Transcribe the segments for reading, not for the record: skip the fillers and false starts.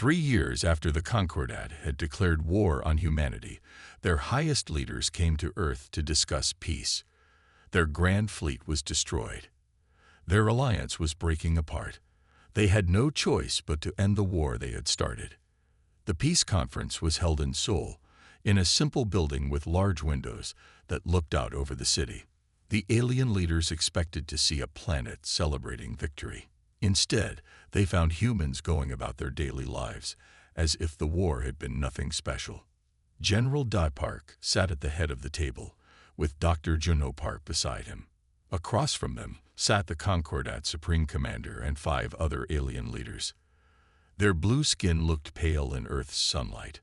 3 years after the Concordat had declared war on humanity, their highest leaders came to Earth to discuss peace. Their grand fleet was destroyed. Their alliance was breaking apart. They had no choice but to end the war they had started. The peace conference was held in Seoul, in a simple building with large windows that looked out over the city. The alien leaders expected to see a planet celebrating victory. Instead, they found humans going about their daily lives, as if the war had been nothing special. General Da Park sat at the head of the table, with Dr. Juno Park beside him. Across from them sat the Concordat Supreme Commander and 5 other alien leaders. Their blue skin looked pale in Earth's sunlight.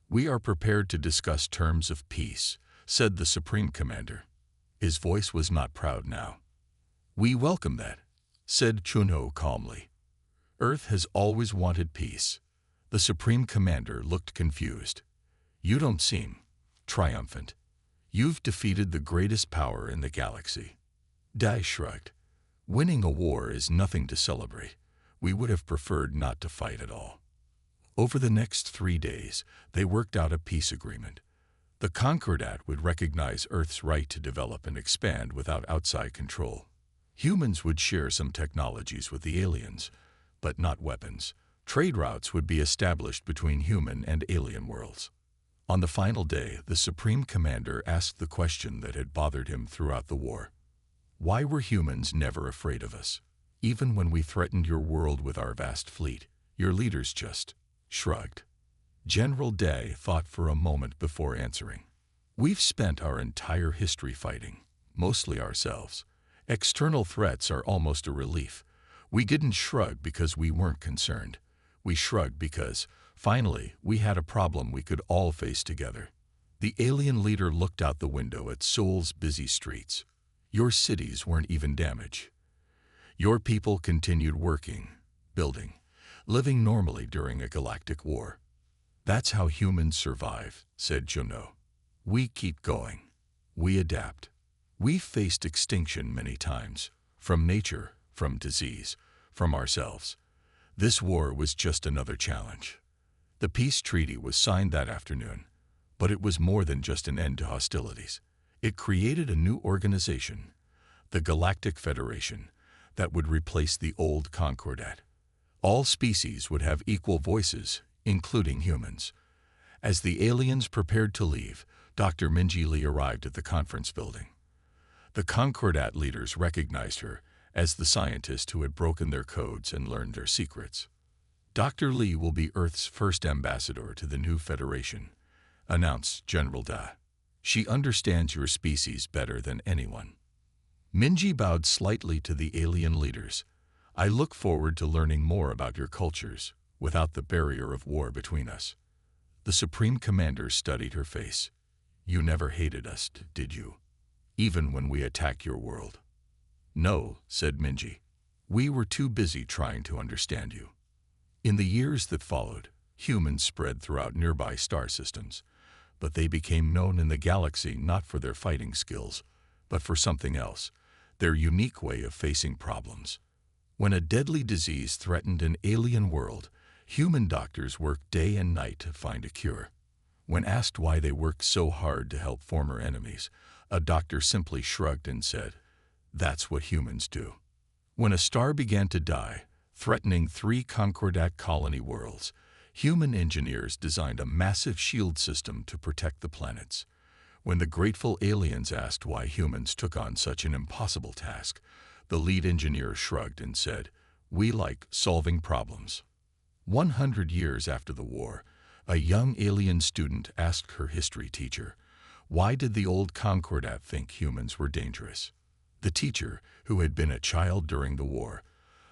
"We are prepared to discuss terms of peace," said the Supreme Commander. His voice was not proud now. "We welcome that," said Juno calmly. "Earth has always wanted peace." The Supreme Commander looked confused. "You don't seem triumphant. You've defeated the greatest power in the galaxy." Dai shrugged. "Winning a war is nothing to celebrate. We would have preferred not to fight at all." Over the next 3 days, they worked out a peace agreement. The Concordat would recognize Earth's right to develop and expand without outside control. Humans would share some technologies with the aliens, but not weapons. Trade routes would be established between human and alien worlds. On the final day, the Supreme Commander asked the question that had bothered him throughout the war. "Why were humans never afraid of us? Even when we threatened your world with our vast fleet, your leaders just shrugged." General Day thought for a moment before answering. "We've spent our entire history fighting, mostly ourselves. External threats are almost a relief. We didn't shrug because we weren't concerned. We shrugged because, finally, we had a problem we could all face together." The alien leader looked out the window at Seoul's busy streets. "Your cities weren't even damaged. Your people continued working, building, living normally during a galactic war. That's how humans survive," said Juno. "We keep going. We adapt. We've faced extinction many times, from nature, from disease, from ourselves. This war was just another challenge." The peace treaty was signed that afternoon, but it was more than just an end to hostilities. It created a new organization, the Galactic Federation, that would replace the old Concordat. All species would have equal voices, including humans. As the aliens prepared to leave, Dr. Minji Lee arrived at the conference building. The Concordat leaders recognized her as the scientist who had broken their codes and learned their secrets. "Dr. Lee will be Earth's first ambassador to the new Federation," announced General Da. "She understands your species better than anyone." Minji bowed slightly to the alien leaders. "I look forward to learning more about your cultures, without the barrier of war between us." The Supreme Commander studied her face. "You never hated us, did you? Even when we attacked your world?" "No," said Minji. "We were too busy trying to understand you." In the years that followed, humans spread throughout nearby star systems, but they became known in the galaxy not for their fighting skills, but for something else, their unique way of facing problems. When a deadly disease threatened an alien world, human doctors worked day and night to find a cure. When asked why they worked so hard to help former enemies, a doctor simply shrugged and said, "That's what humans do." When a star began to die, threatening 3 Concordat colony worlds, human engineers designed a massive shield system to protect the planets. When the grateful aliens asked why humans took on such an impossible task, the lead engineer shrugged and said, "We like solving problems." 100 years after the war, a young alien student asked her history teacher, "Why did the old Concordat think humans were dangerous?" The teacher, who had been a child during the war,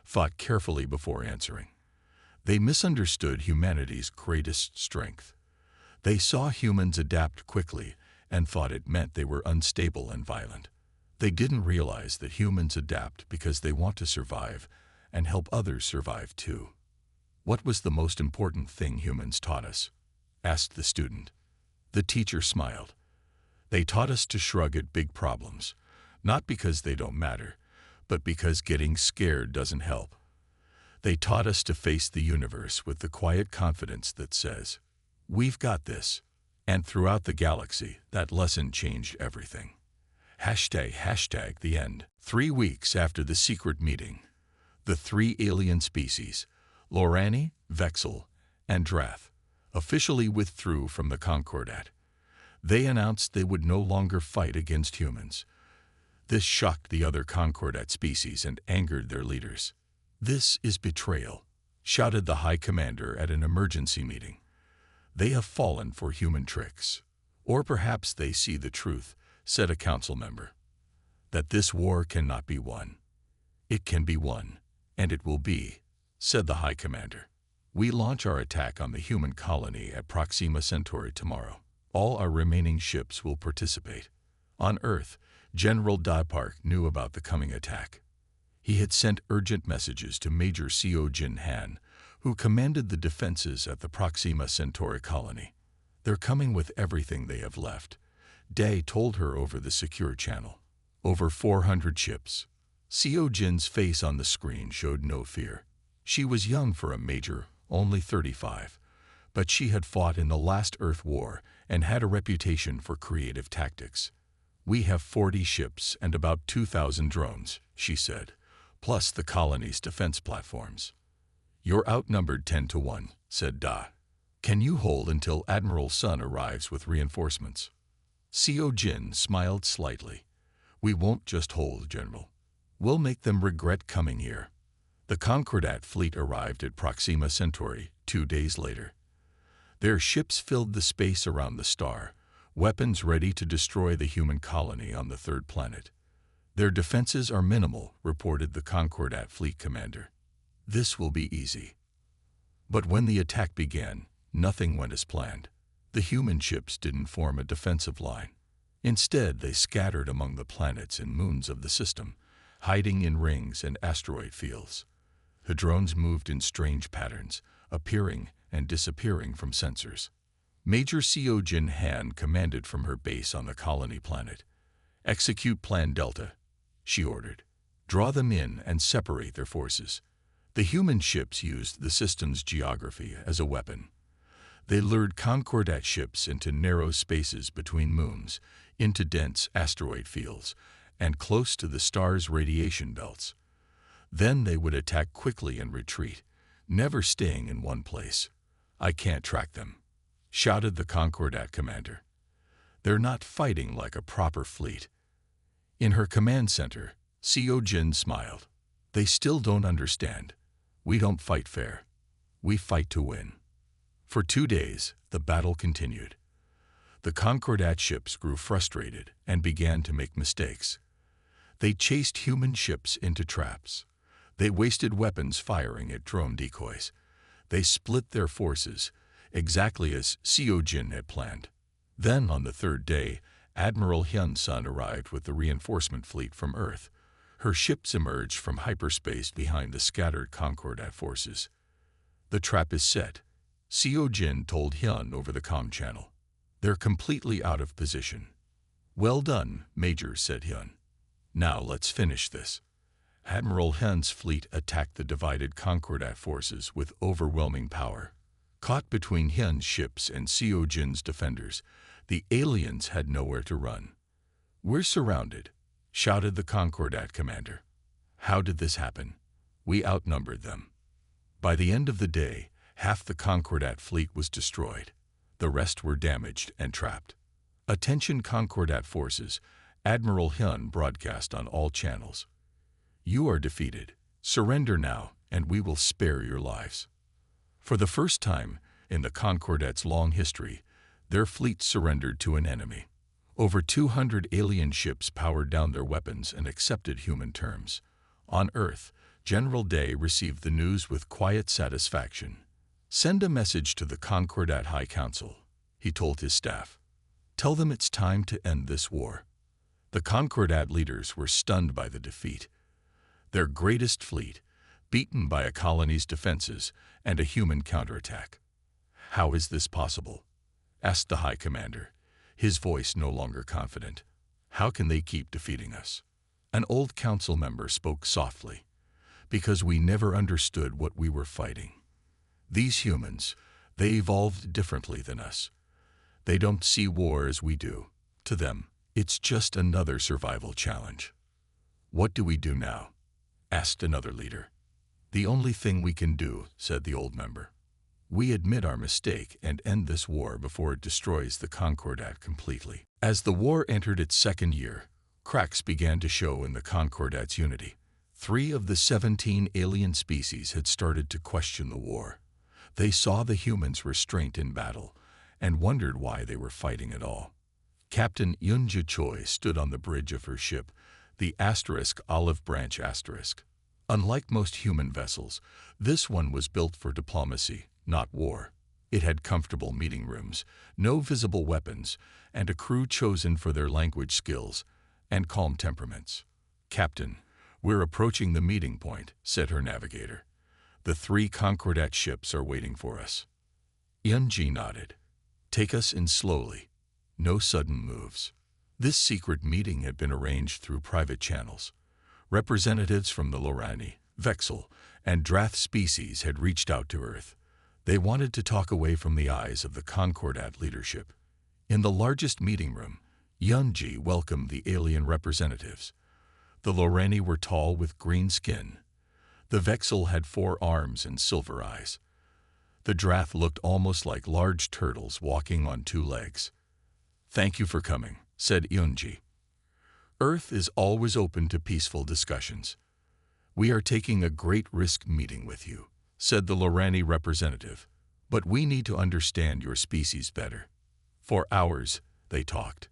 thought carefully before answering. "They misunderstood humanity's greatest strength. They saw humans adapt quickly and thought it meant they were unstable and violent. They didn't realize that humans adapt because they want to survive and help others survive too." "What was the most important thing humans taught us?" asked the student. The teacher smiled. "They taught us to shrug at big problems, not because they don't matter, but because getting scared doesn't help. They taught us to face the universe with the quiet confidence that says, "We've got this." And throughout the galaxy, that lesson changed everything. Hashtag the end. 3 weeks after the secret meeting, the three alien species, Lorani, Vexel, and Drath, officially withdrew from the Concordat. They announced they would no longer fight against humans. This shocked the other Concordat species and angered their leaders. "This is betrayal," shouted the High Commander at an emergency meeting. "They have fallen for human tricks. Or perhaps they see the truth," said a council member. "That this war cannot be won. It can be won, and it will be," said the High Commander. "We launch our attack on the human colony at Proxima Centauri tomorrow. All our remaining ships will participate." On Earth, General Daipark knew about the coming attack. He had sent urgent messages to Major Seo Jin Han, who commanded the defenses at the Proxima Centauri colony. "They're coming with everything they have left," Day told her over the secure channel. "Over 400 ships." Seo Jin's face on the screen showed no fear. She was young for a major, only 35, but she had fought in the last Earth War and had a reputation for creative tactics. "We have 40 ships and about 2,000 drones," she said, "plus the colony's defense platforms." "You're outnumbered 10 to 1, said Da. "Can you hold until Admiral Sun arrives with reinforcements?" Seo Jin smiled slightly. "We won't just hold, General. We'll make them regret coming here." The Concordat fleet arrived at Proxima Centauri 2 days later. Their ships filled the space around the star, weapons ready to destroy the human colony on the third planet. "Their defenses are minimal," reported the Concordat fleet commander. "This will be easy." But when the attack began, nothing went as planned. The human ships didn't form a defensive line. Instead, they scattered among the planets and moons of the system, hiding in rings and asteroid fields. The drones moved in strange patterns, appearing and disappearing from sensors. Major Seo Jin Han commanded from her base on the colony planet. "Execute Plan Delta," she ordered. "Draw them in and separate their forces." The human ships used the system's geography as a weapon. They lured Concordat ships into narrow spaces between moons, into dense asteroid fields, and close to the star's radiation belts. Then they would attack quickly and retreat, never staying in one place. "I can't track them," shouted the Concordat commander. "They're not fighting like a proper fleet." In her command center, Seo Jin smiled. "They still don't understand. We don't fight fair. We fight to win." For 2 days, the battle continued. The Concordat ships grew frustrated and began to make mistakes. They chased human ships into traps. They wasted weapons firing at drone decoys. They split their forces, exactly as Seo Jin had planned. Then, on the third day, Admiral Hyun Sun arrived with the reinforcement fleet from Earth. Her ships emerged from hyperspace behind the scattered Concordat forces. "The trap is set," Seo Jin told Hyun over the comm channel. "They're completely out of position." "Well done, Major," said Hyun. "Now let's finish this." Admiral Hyun's fleet attacked the divided Concordat forces with overwhelming power. Caught between Hyun's ships and Seo Jin's defenders, the aliens had nowhere to run. "We're surrounded," shouted the Concordat commander. "How did this happen?" "We outnumbered them." By the end of the day, half the Concordat fleet was destroyed. The rest were damaged and trapped. "Attention Concordat forces," Admiral Hyun broadcast on all channels. "You are defeated. Surrender now, and we will spare your lives." For the first time in the Concordat's long history, their fleet surrendered to an enemy. Over 200 alien ships powered down their weapons and accepted human terms. On Earth, General Day received the news with quiet satisfaction. "Send a message to the Concordat High Council," he told his staff. "Tell them it's time to end this war." The Concordat leaders were stunned by the defeat. Their greatest fleet, beaten by a colony's defenses and a human counterattack. "How is this possible?" asked the High Commander, his voice no longer confident. "How can they keep defeating us?" An old council member spoke softly. because we never understood what we were fighting. These humans, they evolved differently than us. They don't see war as we do. To them, it's just another survival challenge. What do we do now? Asked another leader. The only thing we can do, said the old member. We admit our mistake and end this war before it destroys the Concordat completely. As the war entered its second year, cracks began to show in the Concordat's unity. 3 of the 17 alien species had started to question the war. They saw the humans' restraint in battle and wondered why they were fighting at all. Captain Yunja Choi stood on the bridge of her ship, the Olive Branch *. Unlike most human vessels, this one was built for diplomacy, not war. It had comfortable meeting rooms, no visible weapons, and a crew chosen for their language skills and calm temperaments. Captain, we're approaching the meeting point, said her navigator. The 3 Concordat ships are waiting for us. Yunji nodded. Take us in slowly. No sudden moves. This secret meeting had been arranged through private channels. Representatives from the Lorani, Vexel, and Drath species had reached out to Earth. They wanted to talk away from the eyes of the Concordat leadership. In the largest meeting room, Yunji welcomed the alien representatives. The Lorani were tall with green skin. The Vexel had 4 arms and silver eyes. The Drath looked almost like large turtles walking on 2 legs. Thank you for coming, said Yunji. Earth is always open to peaceful discussions. We are taking a great risk meeting with you, said the Lorani representative, but we need to understand your species better. For hours, they talked.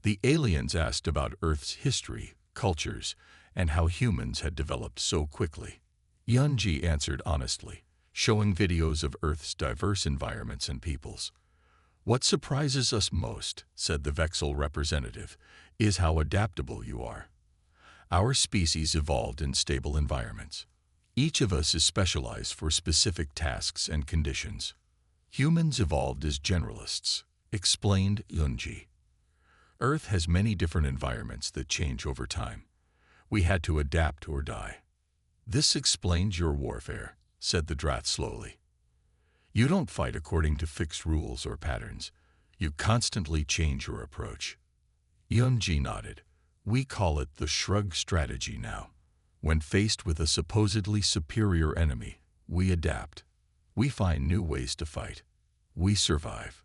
The aliens asked about Earth's history, cultures, and how humans had developed so quickly. Yunji answered honestly, showing videos of Earth's diverse environments and peoples. What surprises us most, said the Vexel representative, is how adaptable you are. Our species evolved in stable environments. Each of us is specialized for specific tasks and conditions. Humans evolved as generalists, explained Yunji. Earth has many different environments that change over time. We had to adapt or die. This explains your warfare, said the Drath slowly. You don't fight according to fixed rules or patterns. You constantly change your approach. Yunji nodded. We call it the shrug strategy now. When faced with a supposedly superior enemy, we adapt. We find new ways to fight. We survive.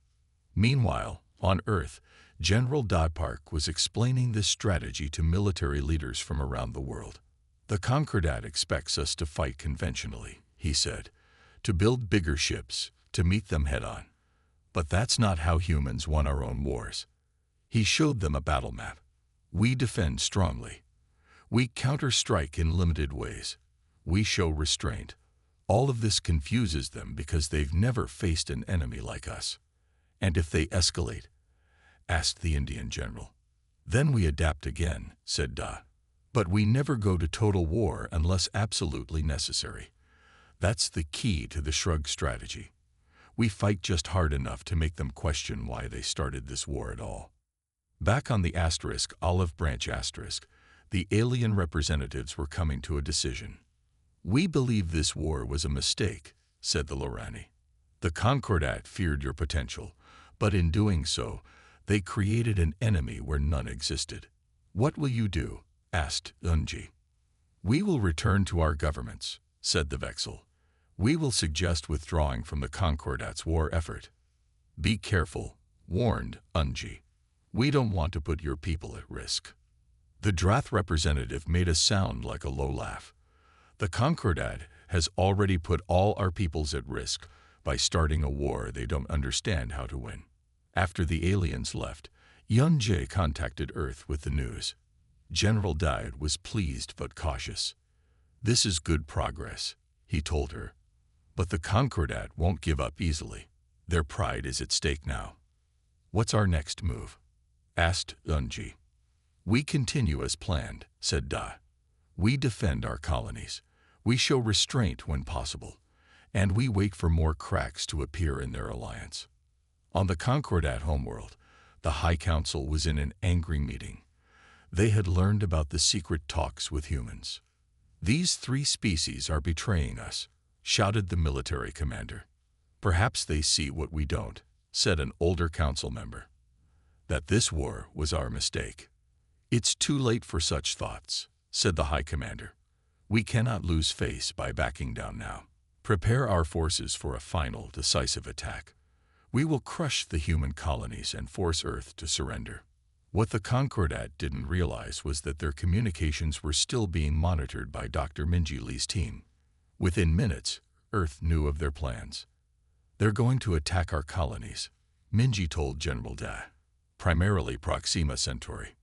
Meanwhile, on Earth, General Park was explaining this strategy to military leaders from around the world. The Concordat expects us to fight conventionally, he said, to build bigger ships, to meet them head-on. But that's not how humans won our own wars. He showed them a battle map. We defend strongly. We counter-strike in limited ways. We show restraint. All of this confuses them because they've never faced an enemy like us. And if they escalate? Asked the Indian general. Then we adapt again, said Da. But we never go to total war unless absolutely necessary. That's the key to the shrug strategy. We fight just hard enough to make them question why they started this war at all. Back on the Olive Branch *, the alien representatives were coming to a decision. We believe this war was a mistake, said the Lorani. The Concordat feared your potential, but in doing so, they created an enemy where none existed. What will you do? Asked Yunji. We will return to our governments, said the Vexel. We will suggest withdrawing from the Concordat's war effort. Be careful, warned Yunji. We don't want to put your people at risk. The Drath representative made a sound like a low laugh. The Concordat has already put all our peoples at risk by starting a war they don't understand how to win. After the aliens left, Yunji contacted Earth with the news. General Diet was pleased but cautious. This is good progress, he told her. But the Concordat won't give up easily. Their pride is at stake now. What's our next move? Asked Yunji. We continue as planned, said Da. We defend our colonies. We show restraint when possible. And we wait for more cracks to appear in their alliance. On the Concordat homeworld, the High Council was in an angry meeting. They had learned about the secret talks with humans. "These three species are betraying us," shouted the military commander. "Perhaps they see what we don't," said an older council member. "That this war was our mistake." "It's too late for such thoughts," said the high commander. "We cannot lose face by backing down now. Prepare our forces for a final, decisive attack. We will crush the human colonies and force Earth to surrender." What the Concordat didn't realize was that their communications were still being monitored by Dr. Minji Lee's team. Within minutes, Earth knew of their plans. "They're going to attack our colonies," Minji told General Day. "Primarily Proxima Centauri."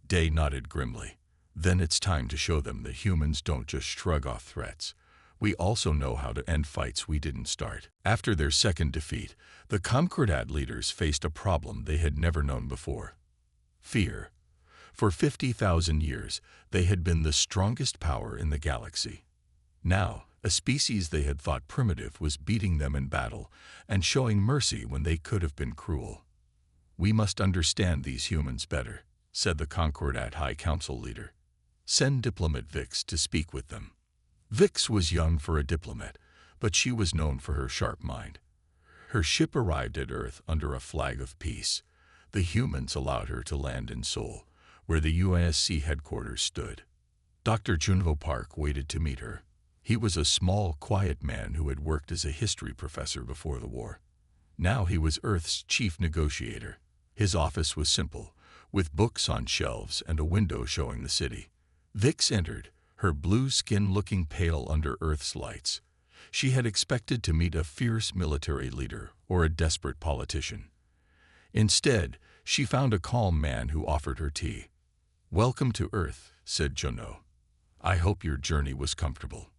Day nodded grimly. "Then it's time to show them that humans don't just shrug off threats. We also know how to end fights we didn't start." After their second defeat, the Concordat leaders faced a problem they had never known before: fear. For 50,000 years, they had been the strongest power in the galaxy. Now, a species they had thought primitive was beating them in battle and showing mercy when they could have been cruel. "We must understand these humans better," said the Concordat High Council leader. "Send diplomat Vix to speak with them." Vix was young for a diplomat, but she was known for her sharp mind. Her ship arrived at Earth under a flag of peace. The humans allowed her to land in Seoul, where the UNSC headquarters stood. Dr. Junho Park waited to meet her. He was a small, quiet man who had worked as a history professor before the war. Now he was Earth's chief negotiator. His office was simple, with books on shelves and a window showing the city. Vix entered, her blue skin looking pale under Earth's lights. She had expected to meet a fierce military leader or a desperate politician. Instead, she found a calm man who offered her tea. "Welcome to Earth," said Junho. "I hope your journey was comfortable."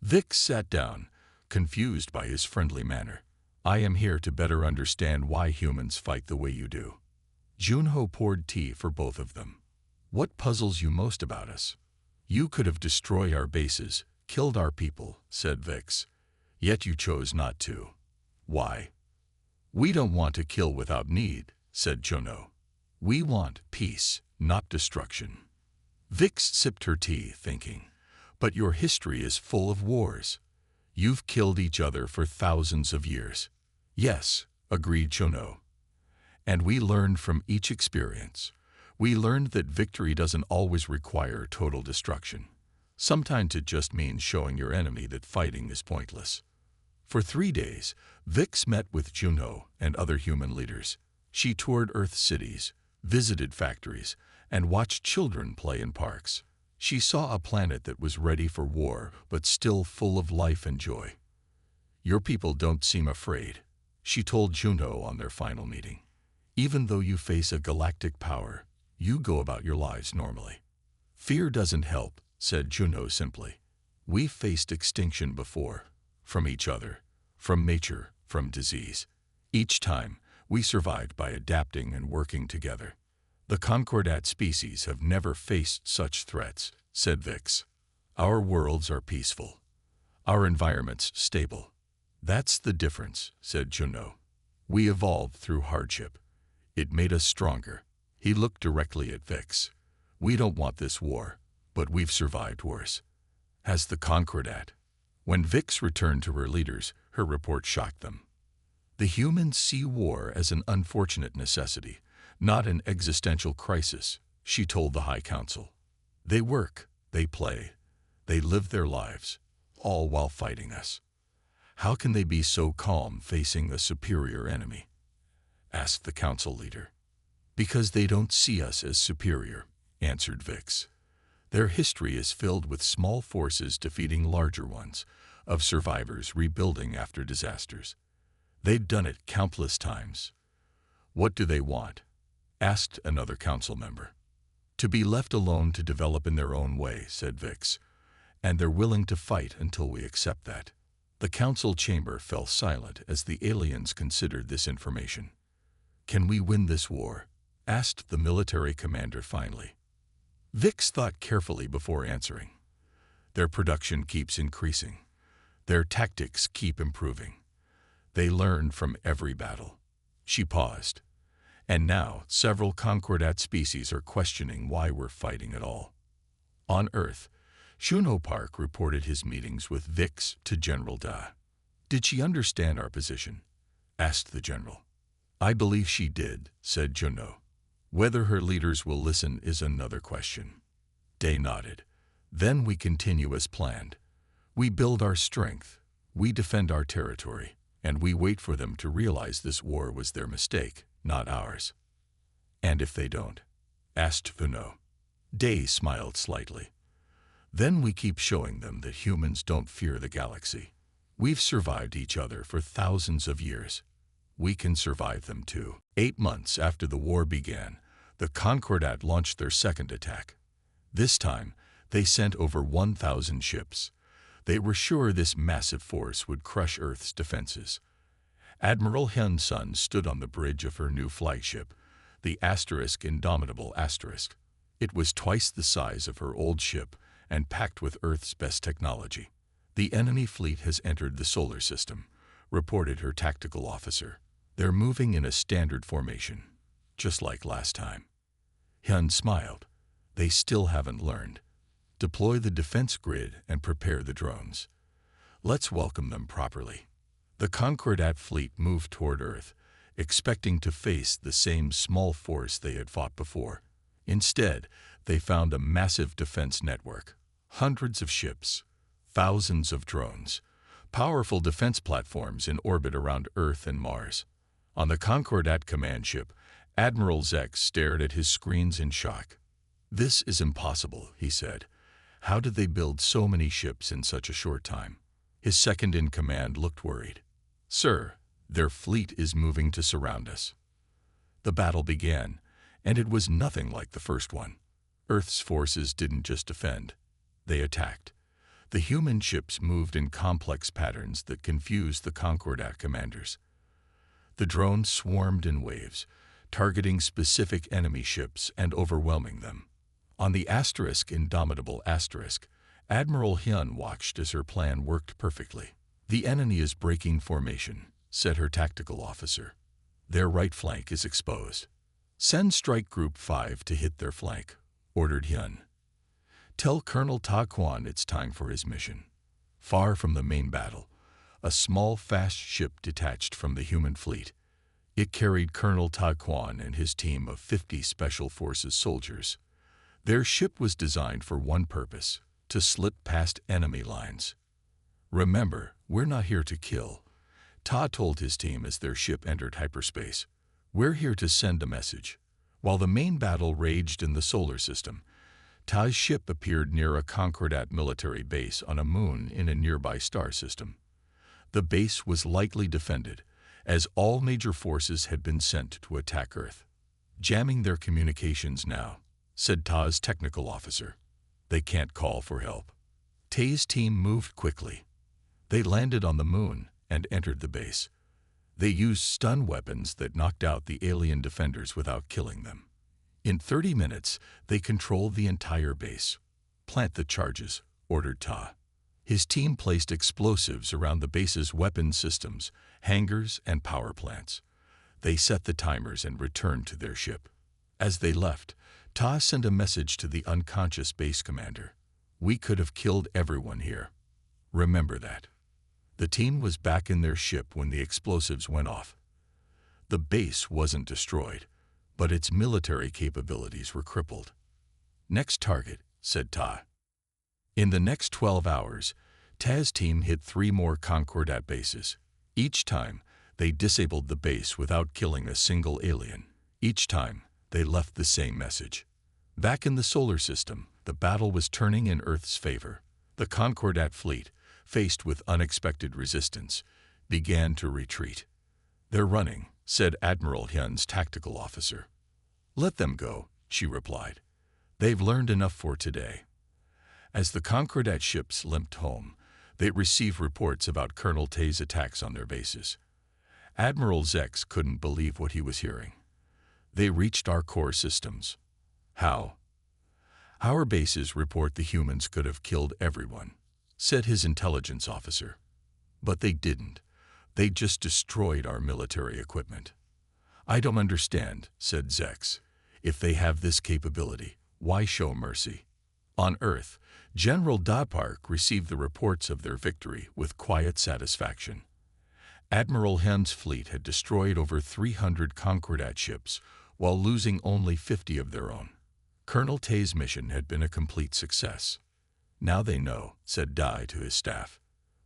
Vix sat down, confused by his friendly manner. "I am here to better understand why humans fight the way you do." Junho poured tea for both of them. "What puzzles you most about us?" "You could have destroyed our bases, killed our people," said Vix. "Yet you chose not to. Why?" "We don't want to kill without need," said Junho. "We want peace, not destruction." Vix sipped her tea, thinking, "But your history is full of wars. You've killed each other for thousands of years." "Yes," agreed Junho. "And we learned from each experience. We learned that victory doesn't always require total destruction. Sometimes it just means showing your enemy that fighting is pointless." For 3 days, Vix met with Junho and other human leaders. She toured Earth cities, visited factories, and watched children play in parks. She saw a planet that was ready for war, but still full of life and joy. "Your people don't seem afraid," she told Junho on their final meeting. "Even though you face a galactic power, you go about your lives normally." "Fear doesn't help," said Junho simply. "We've faced extinction before, from each other, from nature, from disease. Each time, we survived by adapting and working together. The Concordat species have never faced such threats," said Vix. "Our worlds are peaceful. Our environments stable." "That's the difference," said Junho. "We evolved through hardship. It made us stronger." He looked directly at Vix. "We don't want this war, but we've survived worse." "Has the Concordat?" When Vix returned to her leaders, her report shocked them. "The humans see war as an unfortunate necessity, not an existential crisis," she told the High Council. "They work, they play, they live their lives, all while fighting us." "How can they be so calm facing a superior enemy?" asked the council leader. "Because they don't see us as superior," answered Vix. "Their history is filled with small forces defeating larger ones, of survivors rebuilding after disasters. They've done it countless times." "What do they want?" asked another council member. "To be left alone to develop in their own way," said Vix. "And they're willing to fight until we accept that." The council chamber fell silent as the aliens considered this information. "Can we win this war?" asked the military commander finally. Vix thought carefully before answering. "Their production keeps increasing. Their tactics keep improving. They learn from every battle." She paused. "And now several Concordat species are questioning why we're fighting at all. On Earth, Shuno Park reported his meetings with Vix to General Da. "Did she understand our position?" asked the general. "I believe she did," said Juno. "Whether her leaders will listen is another question." Day nodded. "Then we continue as planned. We build our strength, we defend our territory, and we wait for them to realize this war was their mistake, not ours." "And if they don't?" asked Vino. Day smiled slightly. "Then we keep showing them that humans don't fear the galaxy. We've survived each other for thousands of years. We can survive them too." 8 months after the war began, the Concordat launched their second attack. This time, they sent over 1,000 ships. They were sure this massive force would crush Earth's defenses. Admiral Hyun Sun stood on the bridge of her new flagship, the Indomitable Asterisk. It was twice the size of her old ship and packed with Earth's best technology. "The enemy fleet has entered the solar system," reported her tactical officer. "They're moving in a standard formation, just like last time." Hyun smiled. "They still haven't learned. Deploy the defense grid and prepare the drones. Let's welcome them properly." The Concordat fleet moved toward Earth, expecting to face the same small force they had fought before. Instead, they found a massive defense network, hundreds of ships, thousands of drones, powerful defense platforms in orbit around Earth and Mars. On the Concordat command ship, Admiral Zex stared at his screens in shock. "This is impossible," he said. "How did they build so many ships in such a short time?" His second-in-command looked worried. "Sir, their fleet is moving to surround us." The battle began, and it was nothing like the first one. Earth's forces didn't just defend, they attacked. The human ships moved in complex patterns that confused the Concordat commanders. The drones swarmed in waves, targeting specific enemy ships and overwhelming them. On the Indomitable Asterisk, Admiral Hyun watched as her plan worked perfectly. "The enemy is breaking formation," said her tactical officer. "Their right flank is exposed. Send Strike Group 5 to hit their flank," ordered Hyun. "Tell Colonel Ta Quan it's time for his mission." Far from the main battle, a small, fast ship detached from the human fleet. It carried Colonel Ta Quan and his team of 50 Special Forces soldiers. Their ship was designed for one purpose: to slip past enemy lines. "Remember, we're not here to kill," Ta told his team as their ship entered hyperspace. "We're here to send a message." While the main battle raged in the solar system, Ta's ship appeared near a Concordat military base on a moon in a nearby star system. The base was lightly defended, as all major forces had been sent to attack Earth. "Jamming their communications now," said Ta's technical officer. "They can't call for help." Ta's team moved quickly. They landed on the moon and entered the base. They used stun weapons that knocked out the alien defenders without killing them. In 30 minutes, they controlled the entire base. "Plant the charges," ordered Ta. His team placed explosives around the base's weapon systems, hangars, and power plants. They set the timers and returned to their ship. As they left, Ta sent a message to the unconscious base commander. "We could have killed everyone here. Remember that." The team was back in their ship when the explosives went off. The base wasn't destroyed, but its military capabilities were crippled. "Next target," said Ta. In the next 12 hours, Ta's team hit 3 more Concordat bases. Each time, they disabled the base without killing a single alien. Each time, they left the same message. Back in the solar system, the battle was turning in Earth's favor. The Concordat fleet, faced with unexpected resistance, began to retreat. "They're running," said Admiral Hyun's tactical officer. "Let them go," she replied. "They've learned enough for today." As the Concordat ships limped home, they received reports about Colonel Ta's attacks on their bases. Admiral Zex couldn't believe what he was hearing. "They reached our core systems." "How?" "Our bases report the humans could have killed everyone," said his intelligence officer. "But they didn't. They just destroyed our military equipment." "I don't understand," said Zex. "If they have this capability, why show mercy?" On Earth, General Park received the reports of their victory with quiet satisfaction. Admiral Hyun's fleet had destroyed over 300 Concordat ships while losing only 50 of their own. Colonel Tae's mission had been a complete success. "Now they know," said Dai to his staff.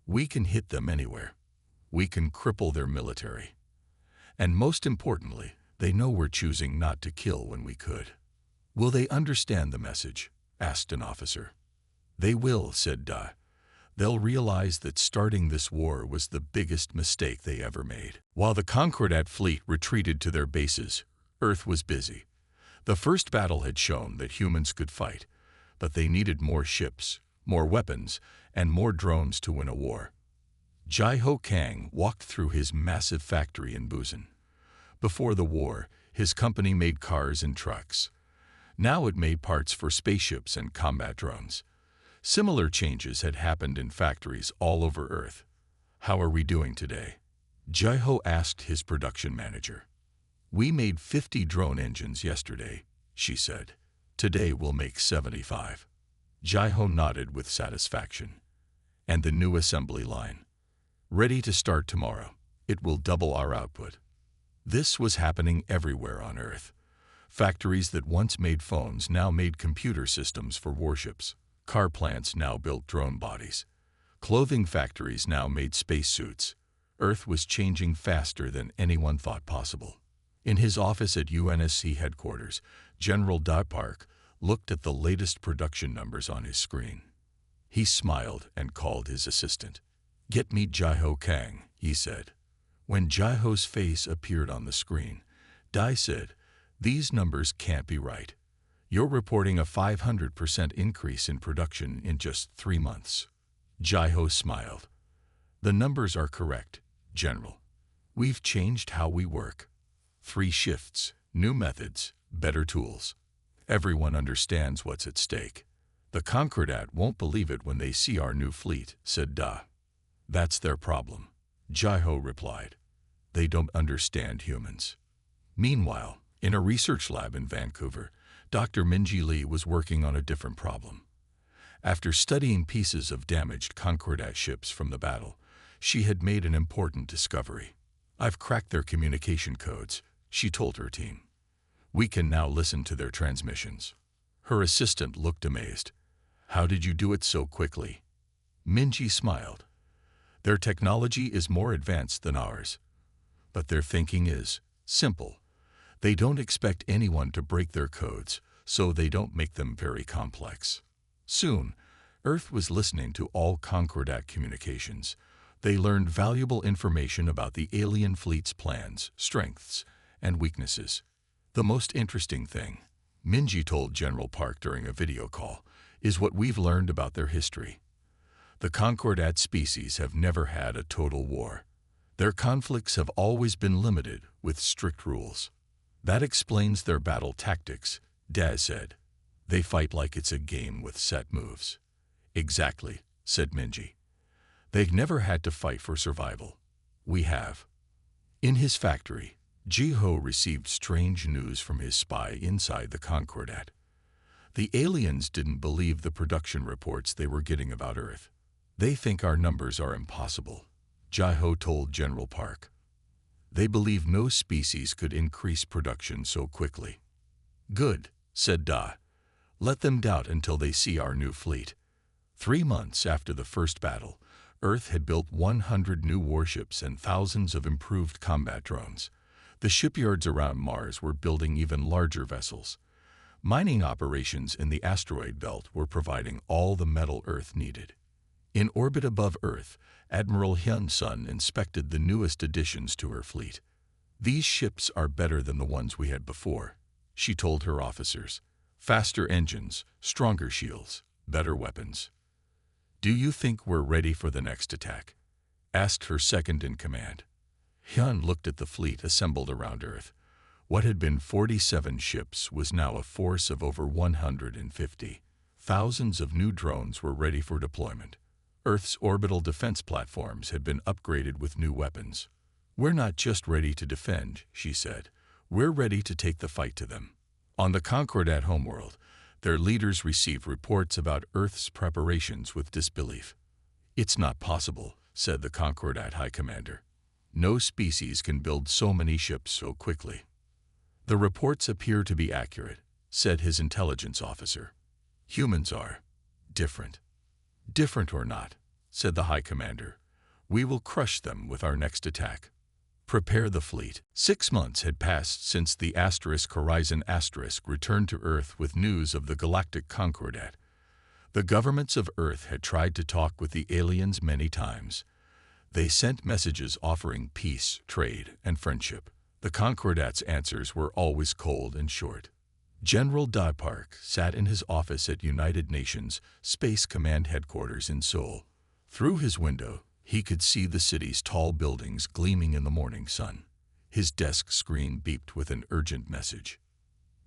"We can hit them anywhere. We can cripple their military. And most importantly, they know we're choosing not to kill when we could." "Will they understand the message?" asked an officer. "They will," said Dai. "They'll realize that starting this war was the biggest mistake they ever made." While the Concordat fleet retreated to their bases, Earth was busy. The first battle had shown that humans could fight, but they needed more ships, more weapons, and more drones to win a war. Jai-Ho Kang walked through his massive factory in Busan. Before the war, his company made cars and trucks. Now it made parts for spaceships and combat drones. Similar changes had happened in factories all over Earth. "How are we doing today?" Jai-Ho asked his production manager. "We made 50 drone engines yesterday," she said. "Today we'll make 75. Jai-Ho nodded with satisfaction. "And the new assembly line?" "Ready to start tomorrow. It will double our output." This was happening everywhere on Earth. Factories that once made phones now made computer systems for warships. Car plants now built drone bodies. Clothing factories now made spacesuits. Earth was changing faster than anyone thought possible. In his office at UNSC headquarters, General Park looked at the latest production numbers on his screen. He smiled and called his assistant. "Get me Jai-Ho Kang," he said. When Jai-Ho's face appeared on the screen, Dai said, "These numbers can't be right. You're reporting a 500% increase in production in just 3 months." Jai-Ho smiled. "The numbers are correct, General. We've changed how we work. 3 shifts, new methods, better tools. Everyone understands what's at stake." "The Concordat won't believe it when they see our new fleet," said Da. "That's their problem," Jai-Ho replied. "They don't understand humans." Meanwhile, in a research lab in Vancouver, Dr. Minji Lee was working on a different problem. After studying pieces of damaged Concordat ships from the battle, she had made an important discovery. "I've cracked their communication codes," she told her team. "We can now listen to their transmissions." Her assistant looked amazed. "How did you do it so quickly?" Minji smiled. "Their technology is more advanced than ours. But their thinking is simple. They don't expect anyone to break their codes, so they don't make them very complex." Soon, Earth was listening to all Concordat communications. They learned valuable information about the alien fleet's plans, strengths, and weaknesses. "The most interesting thing," Minji told General Park during a video call, "is what we've learned about their history. The Concordat species have never had a total war. Their conflicts have always been limited with strict rules. That explains their battle tactics," Daz said. "They fight like it's a game with set moves." "Exactly," said Minji. "They've never had to fight for survival. We have." In his factory, Jai-Ho received strange news from his spy inside the Concordat. The aliens didn't believe the production reports they were getting about Earth. "They think our numbers are impossible," Jai-Ho told General Park. "They believe no species could increase production so quickly." "Good," said Da. "Let them doubt until they see our new fleet." 3 months after the first battle, Earth had built 100 new warships and thousands of improved combat drones. The shipyards around Mars were building even larger vessels. Mining operations in the asteroid belt were providing all the metal Earth needed. In orbit above Earth, Admiral Hyun Sun inspected the newest additions to her fleet. "These ships are better than the ones we had before," she told her officers. "Faster engines, stronger shields, better weapons." "Do you think we're ready for the next attack?" asked her second-in-command. Hyun looked at the fleet assembled around Earth. What had been 47 ships was now a force of over 150. Thousands of new drones were ready for deployment. Earth's orbital defense platforms had been upgraded with new weapons. "We're not just ready to defend," she said. "We're ready to take the fight to them." On the Concordat homeworld, Their leaders received reports about Earth's preparations with disbelief. "It's not possible," said the Concordat High Commander. "No species can build so many ships so quickly." "The reports appear to be accurate," said his intelligence officer. "Humans are different." "Different or not," said the High Commander, "we will crush them with our next attack. Prepare the fleet." 6 months had passed since the Horizon returned to Earth with news of the Galactic Concordat. The governments of Earth had tried to talk with the aliens many times. They sent messages offering peace, trade, and friendship. The Concordat's answers were always cold and short. General Park sat in his office at United Nations Space Command Headquarters in Seoul. Through his window, he could see the city's tall buildings gleaming in the morning sun. His desk screen beeped with an urgent message.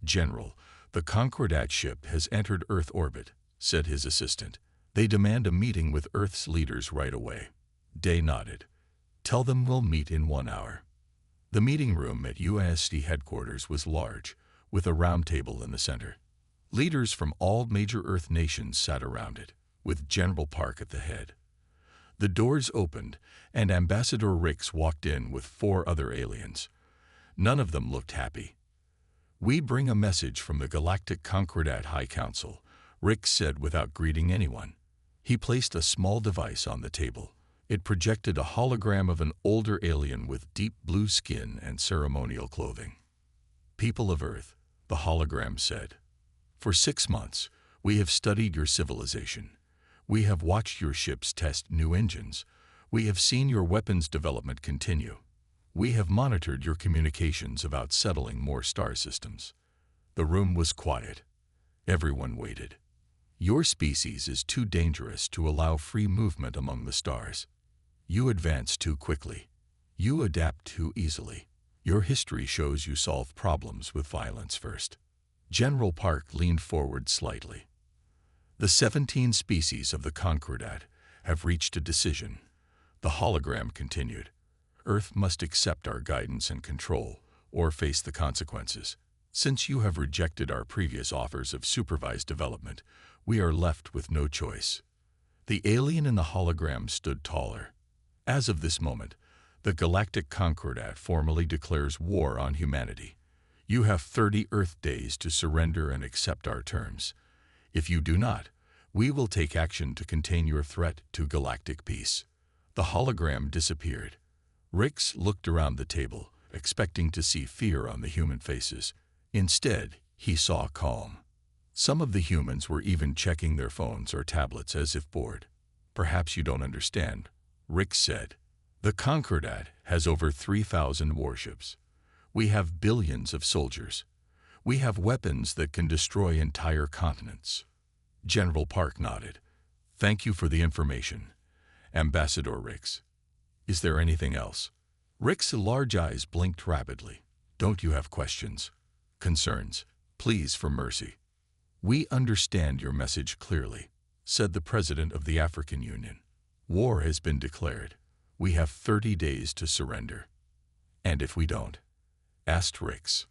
"General, the Concordat ship has entered Earth orbit," said his assistant. "They demand a meeting with Earth's leaders right away." Day nodded. "Tell them we'll meet in 1 hour." The meeting room at USD headquarters was large, with a round table in the center. Leaders from all major Earth nations sat around it, with General Park at the head. The doors opened, and Ambassador Rix walked in with 4 other aliens. None of them looked happy. "We bring a message from the Galactic Concordat High Council," Rix said without greeting anyone. He placed a small device on the table. It projected a hologram of an older alien with deep blue skin and ceremonial clothing. "People of Earth," the hologram said, "for 6 months, we have studied your civilization. We have watched your ships test new engines. We have seen your weapons development continue. We have monitored your communications about settling more star systems." The room was quiet. Everyone waited. "Your species is too dangerous to allow free movement among the stars. You advance too quickly. You adapt too easily. Your history shows you solve problems with violence first." General Park leaned forward slightly. "The 17 species of the Concordat have reached a decision." The hologram continued. "Earth must accept our guidance and control, or face the consequences. Since you have rejected our previous offers of supervised development, we are left with no choice." The alien in the hologram stood taller. "As of this moment, the Galactic Concordat formally declares war on humanity. You have 30 Earth days to surrender and accept our terms. If you do not, we will take action to contain your threat to galactic peace." The hologram disappeared. Rix looked around the table, expecting to see fear on the human faces. Instead, he saw calm. Some of the humans were even checking their phones or tablets as if bored. "Perhaps you don't understand," Rix said. "The Concordat has over 3,000 warships. We have billions of soldiers. We have weapons that can destroy entire continents." General Park nodded. "Thank you for the information, Ambassador Rix. Is there anything else?" Rix's large eyes blinked rapidly. "Don't you have questions? Concerns? Pleas for mercy?" "We understand your message clearly," said the President of the African Union. "War has been declared. We have 30 days to surrender." "And if we don't?" asked Rix.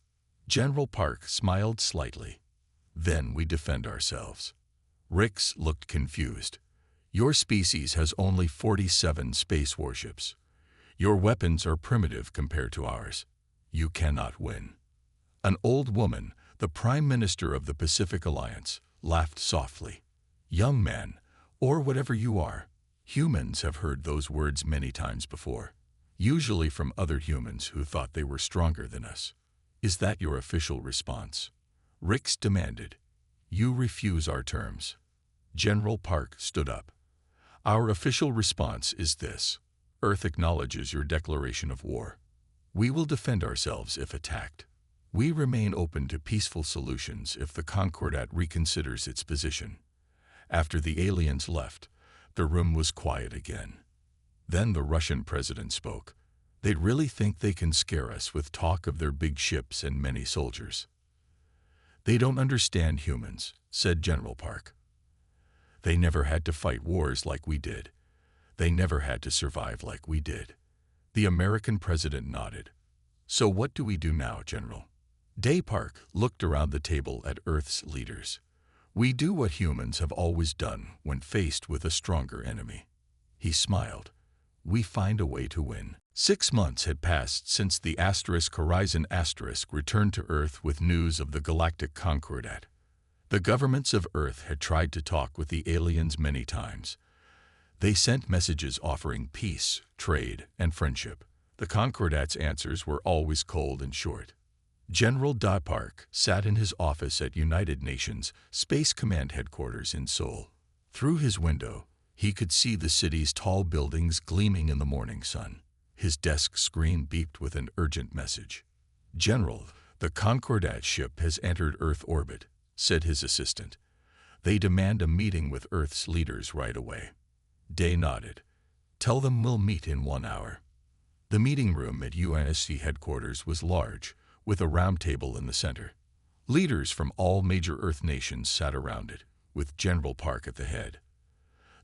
General Park smiled slightly. "Then we defend ourselves." Rix looked confused. "Your species has only 47 space warships. Your weapons are primitive compared to ours. You cannot win." An old woman, the Prime Minister of the Pacific Alliance, laughed softly. "Young man, or whatever you are, humans have heard those words many times before, usually from other humans who thought they were stronger than us. Is that your official response?" Rix demanded. "You refuse our terms." General Park stood up. "Our official response is this. Earth acknowledges your declaration of war. We will defend ourselves if attacked. We remain open to peaceful solutions if the Concordat reconsiders its position." After the aliens left, the room was quiet again. Then the Russian president spoke. "They really think they can scare us with talk of their big ships and many soldiers." "They don't understand humans," said General Park. "They never had to fight wars like we did. They never had to survive like we did." The American president nodded. "So what do we do now, General?" Park looked around the table at Earth's leaders. We do what humans have always done when faced with a stronger enemy. He smiled. We find a way to win. 6 months had passed since the Horizon returned to Earth with news of the galactic Concordat. The governments of Earth had tried to talk with the aliens many times. They sent messages offering peace, trade, and friendship. The Concordat's answers were always cold and short. General Park sat in his office at United Nations Space Command Headquarters in Seoul. Through his window, he could see the city's tall buildings gleaming in the morning sun. His desk screen beeped with an urgent message. "General, the Concordat ship has entered Earth orbit," said his assistant. "They demand a meeting with Earth's leaders right away." Day nodded. "Tell them we'll meet in 1 hour." The meeting room at UNSC headquarters was large, with a round table in the center. Leaders from all major Earth nations sat around it, with General Park at the head.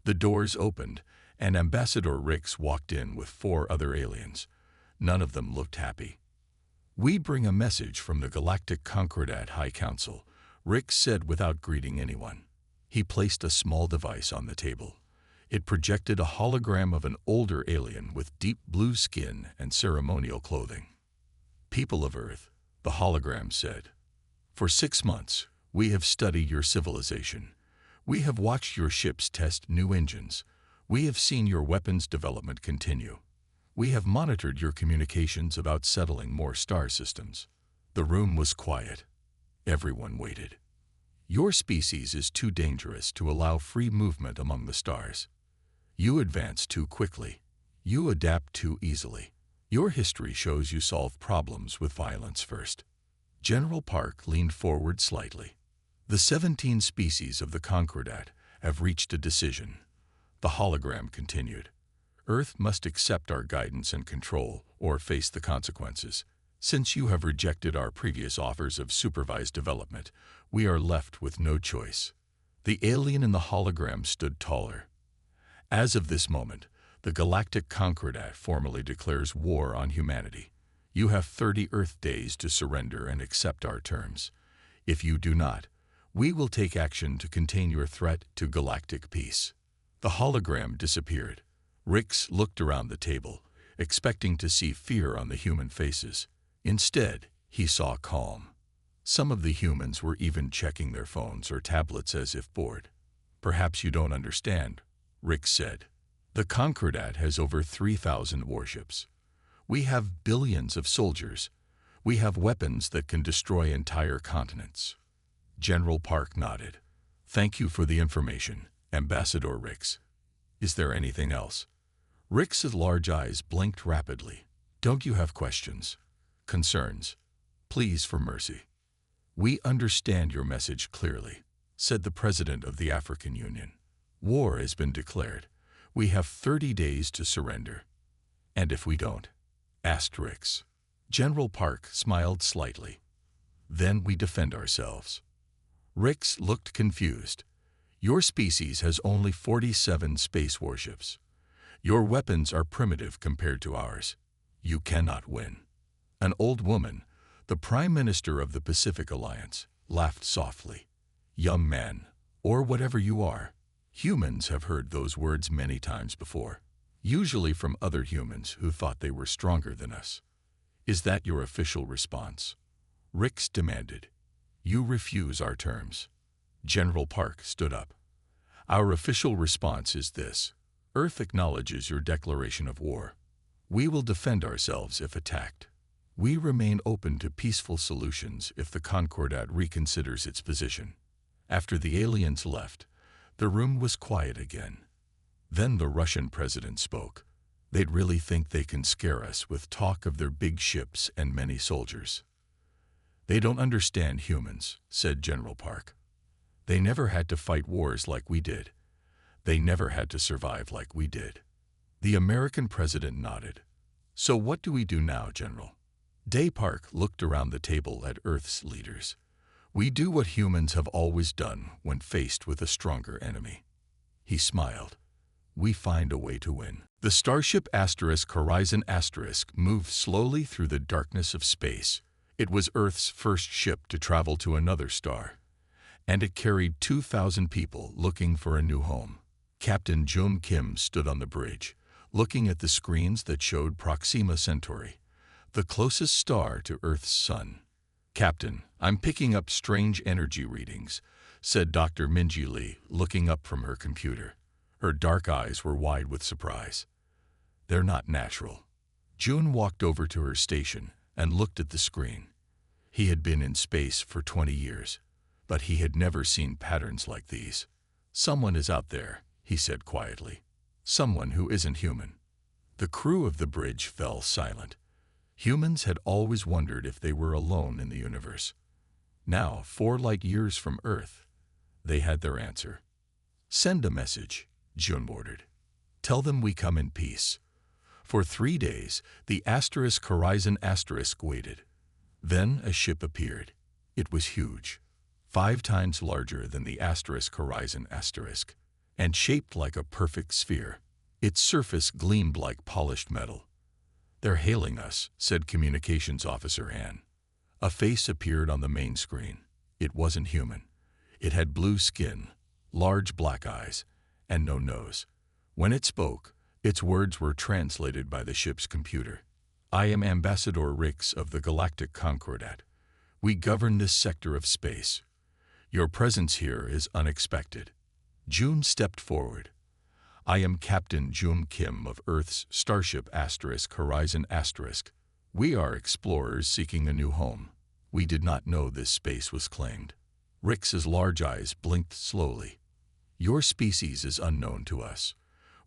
The doors opened, and Ambassador Rix walked in with 4 other aliens. None of them looked happy. "We bring a message from the Galactic Concordat High Council," Rix said without greeting anyone. He placed a small device on the table. It projected a hologram of an older alien with deep blue skin and ceremonial clothing. "People of Earth," the hologram said, "for 6 months, we have studied your civilization. We have watched your ships test new engines. We have seen your weapons development continue. We have monitored your communications about settling more star systems." The room was quiet. Everyone waited. "Your species is too dangerous to allow free movement among the stars. You advance too quickly. You adapt too easily. Your history shows you solve problems with violence first." General Park leaned forward slightly. "The 17 species of the Concordat have reached a decision." The hologram continued. "Earth must accept our guidance and control or face the consequences. Since you have rejected our previous offers of supervised development, we are left with no choice." The alien in the hologram stood taller. "As of this moment, the Galactic Concordat formally declares war on humanity. You have 30 Earth days to surrender and accept our terms. If you do not, we will take action to contain your threat to galactic peace." The hologram disappeared. Rix looked around the table, expecting to see fear on the human faces. Instead, he saw calm. Some of the humans were even checking their phones or tablets as if bored. "Perhaps you don't understand," Rix said. "The Concordat has over 3,000 warships. We have billions of soldiers. We have weapons that can destroy entire continents." General Park nodded. "Thank you for the information, Ambassador Rix. Is there anything else?" Rix's large eyes blinked rapidly. "Don't you have questions? Concerns? Pleas for mercy?" "We understand your message clearly," said the President of the African Union. "War has been declared. We have 30 days to surrender." "And if we don't?" asked Rix. General Park smiled slightly. "Then we defend ourselves." Rix looked confused. "Your species has only 47 space warships. Your weapons are primitive compared to ours. You cannot win." An old woman, the Prime Minister of the Pacific Alliance, laughed softly. "Young man, or whatever you are, humans have heard those words many times before, usually from other humans who thought they were stronger than us. Is that your official response?" Rix demanded. "You refuse our terms." General Park stood up. "Our official response is this. Earth acknowledges your declaration of war. We will defend ourselves if attacked. We remain open to peaceful solutions if the Concordat reconsiders its position." After the aliens left, the room was quiet again. Then the Russian president spoke. "They'd really think they can scare us with talk of their big ships and many soldiers." "They don't understand humans," said General Park. "They never had to fight wars like we did. They never had to survive like we did." The American president nodded. "So what do we do now, General?" Park looked around the table at Earth's leaders. "We do what humans have always done when faced with a stronger enemy." He smiled. "We find a way to win." The starship Horizon moved slowly through the darkness of space. It was Earth's first ship to travel to another star. and it carried 2,000 people looking for a new home. Captain Jung Kim stood on the bridge, looking at the screens that showed Proxima Centauri, the closest star to Earth's sun. "Captain, I'm picking up strange energy readings," said Dr. Minji Lee, looking up from her computer. Her dark eyes were wide with surprise. "They're not natural." June walked over to her station and looked at the screen. He had been in space for 20 years, but he had never seen patterns like these. "Someone is out there," he said quietly. "Someone who isn't human." The crew of the bridge fell silent. Humans had always wondered if they were alone in the universe. Now, 4 light years from Earth, they had their answer. "Send a message," June ordered. "Tell them we come in peace." For 3 days, the Horizon waited. Then a ship appeared. It was huge, 5 times larger than the Horizon and shaped like a perfect sphere. Its surface gleamed like polished metal. "They're hailing us," said Communications Officer Han. A face appeared on the main screen. It wasn't human. It had blue skin, large black eyes, and no nose. When it spoke, its words were translated by the ship's computer. "I am Ambassador Rix of the Galactic Concordat. We govern this sector of space. Your presence here is unexpected." June stepped forward. "I am Captain Jung Kim of Earth's Starship Horizon. We are explorers seeking a new home. We did not know this space was claimed." Rix's large eyes blinked slowly. "Your species is unknown to us.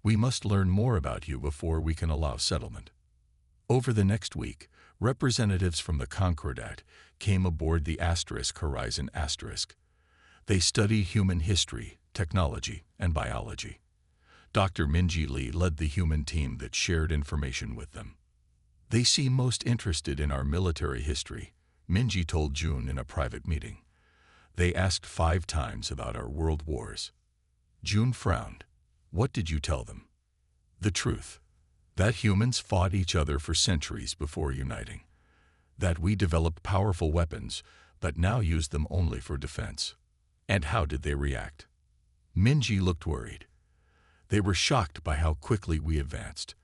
We must learn more about you before we can allow settlement." Over the next week, representatives from the Concordat came aboard the Horizon. They studied human history, technology, and biology. Dr. Minji Lee led the human team that shared information with them. "They seem most interested in our military history," Minji told June in a private meeting. "They asked 5 times about our world wars." June frowned. "What did you tell them?" "The truth. That humans fought each other for centuries before uniting. That we developed powerful weapons, but now use them only for defense." "And how did they react?" Minji looked worried. "They were shocked by how quickly we advanced.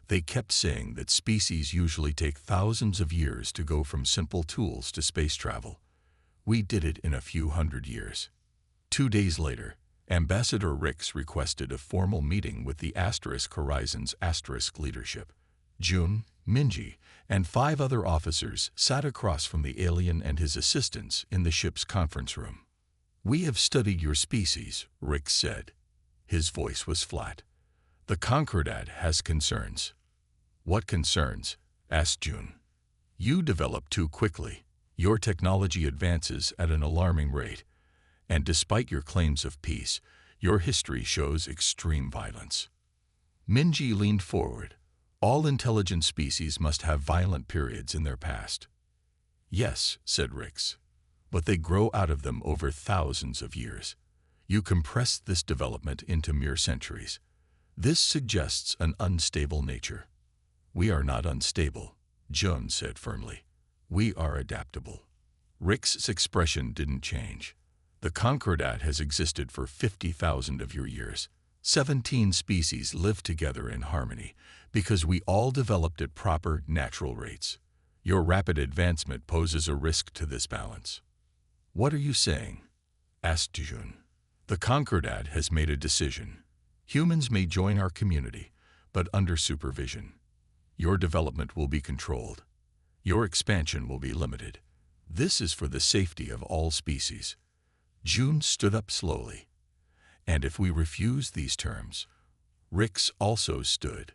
They kept saying that species usually take thousands of years to go from simple tools to space travel. We did it in a few hundred years." 2 days later, Ambassador Rix requested a formal meeting with the Horizon's leadership. June, Minji, and 5 other officers sat across from the alien and his assistants in the ship's conference room. "We have studied your species," Rix said. His voice was flat. "The Concordat has concerns." "What concerns?" asked June. "You develop too quickly. Your technology advances at an alarming rate. And despite your claims of peace, your history shows extreme violence." Minji leaned forward. "All intelligent species must have violent periods in their past." "Yes," said Rix, "but they grow out of them over thousands of years. You compress this development into mere centuries. This suggests an unstable nature." "We are not unstable," June said firmly. "We are adaptable." Rix's expression didn't change. "The Concordat has existed for 50,000 of your years. 17 species live together in harmony because we all developed at proper natural rates. Your rapid advancement poses a risk to this balance." "What are you saying?" asked June. "The Concordat has made a decision. Humans may join our community, but under supervision. Your development will be controlled. Your expansion will be limited. This is for the safety of all species." June stood up slowly. "And if we refuse these terms," Rix also stood,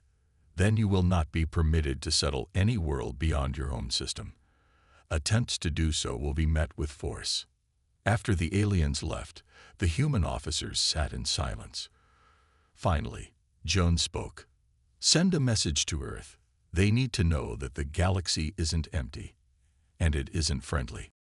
"then you will not be permitted to settle any world beyond your home system. Attempts to do so will be met with force." After the aliens left, the human officers sat in silence. Finally, June spoke. "Send a message to Earth. They need to know that the galaxy isn't empty, and it isn't friendly."